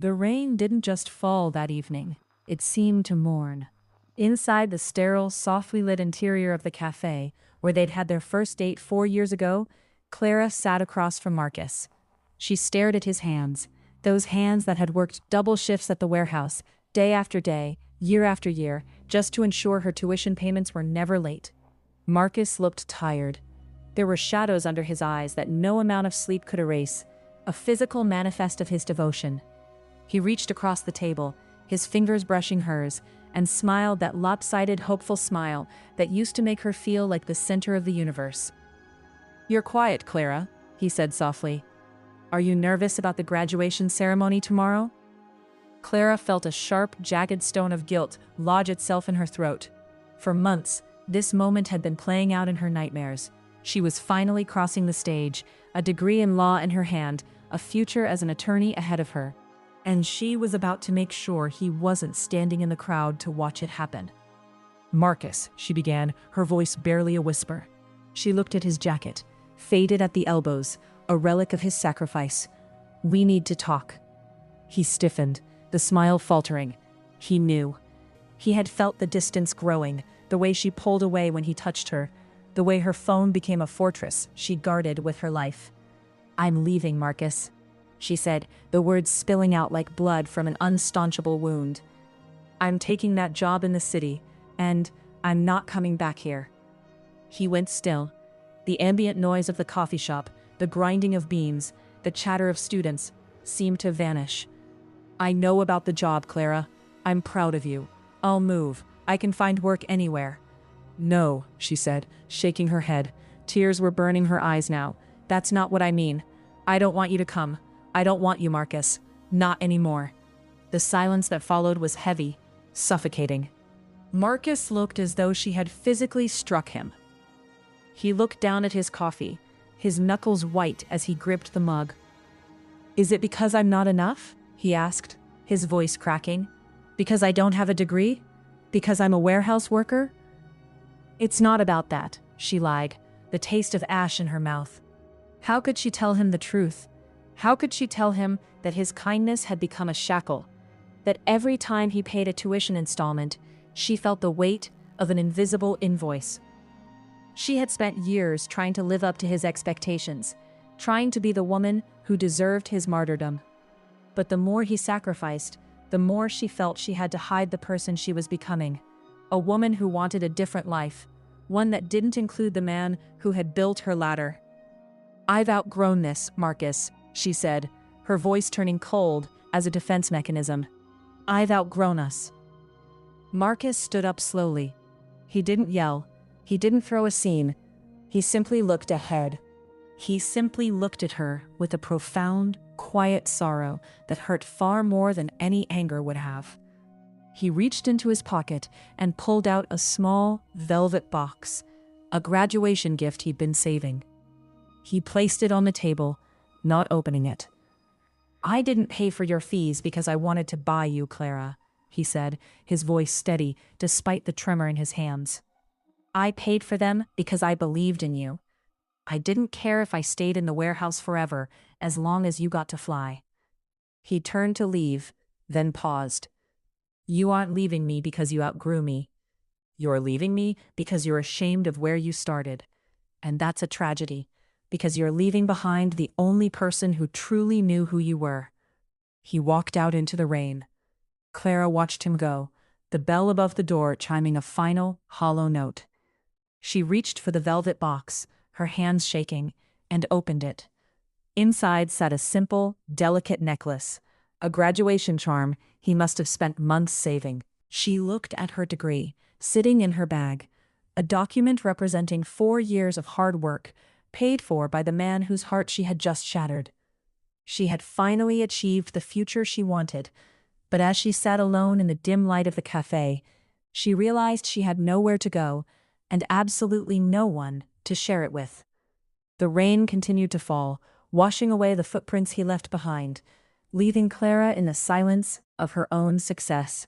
The rain didn't just fall that evening, it seemed to mourn. Inside the sterile, softly lit interior of the cafe, where they'd had their first date 4 years ago, Clara sat across from Marcus. She stared at his hands, those hands that had worked double shifts at the warehouse, day after day, year after year, just to ensure her tuition payments were never late. Marcus looked tired. There were shadows under his eyes that no amount of sleep could erase, a physical manifest of his devotion. He reached across the table, his fingers brushing hers, and smiled that lopsided, hopeful smile that used to make her feel like the center of the universe. "You're quiet, Clara," he said softly. "Are you nervous about the graduation ceremony tomorrow?" Clara felt a sharp, jagged stone of guilt lodge itself in her throat. For months, this moment had been playing out in her nightmares. She was finally crossing the stage, a degree in law in her hand, a future as an attorney ahead of her. And she was about to make sure he wasn't standing in the crowd to watch it happen. "Marcus," she began, her voice barely a whisper. She looked at his jacket, faded at the elbows, a relic of his sacrifice. "We need to talk." He stiffened, the smile faltering. He knew. He had felt the distance growing, the way she pulled away when he touched her, the way her phone became a fortress she guarded with her life. "I'm leaving, Marcus," she said, the words spilling out like blood from an unstaunchable wound. "I'm taking that job in the city, and I'm not coming back here." He went still. The ambient noise of the coffee shop, the grinding of beans, the chatter of students, seemed to vanish. "I know about the job, Clara. I'm proud of you. I'll move. I can find work anywhere." "No," she said, shaking her head. Tears were burning her eyes now. "That's not what I mean. I don't want you to come. I don't want you, Marcus. Not anymore." The silence that followed was heavy, suffocating. Marcus looked as though she had physically struck him. He looked down at his coffee, his knuckles white as he gripped the mug. "Is it because I'm not enough?" he asked, his voice cracking. "Because I don't have a degree? Because I'm a warehouse worker?" "It's not about that," she lied, the taste of ash in her mouth. How could she tell him the truth? How could she tell him that his kindness had become a shackle? That every time he paid a tuition installment, she felt the weight of an invisible invoice. She had spent years trying to live up to his expectations, trying to be the woman who deserved his martyrdom. But the more he sacrificed, the more she felt she had to hide the person she was becoming. A woman who wanted a different life, one that didn't include the man who had built her ladder. "I've outgrown this, Marcus," she said, her voice turning cold as a defense mechanism. "I've outgrown us." Marcus stood up slowly. He didn't yell. He didn't throw a scene. He simply looked ahead. He simply looked at her with a profound, quiet sorrow that hurt far more than any anger would have. He reached into his pocket and pulled out a small, velvet box, a graduation gift he'd been saving. He placed it on the table, not opening it. "I didn't pay for your fees because I wanted to buy you, Clara," he said, his voice steady despite the tremor in his hands. "I paid for them because I believed in you. I didn't care if I stayed in the warehouse forever, as long as you got to fly." He turned to leave, then paused. "You aren't leaving me because you outgrew me. You're leaving me because you're ashamed of where you started. And that's a tragedy, because you're leaving behind the only person who truly knew who you were." He walked out into the rain. Clara watched him go, the bell above the door chiming a final, hollow note. She reached for the velvet box, her hands shaking, and opened it. Inside sat a simple, delicate necklace, a graduation charm he must have spent months saving. She looked at her degree, sitting in her bag, a document representing 4 years of hard work, paid for by the man whose heart she had just shattered. She had finally achieved the future she wanted, but as she sat alone in the dim light of the cafe, she realized she had nowhere to go and absolutely no one to share it with. The rain continued to fall, washing away the footprints he left behind, leaving Clara in the silence of her own success.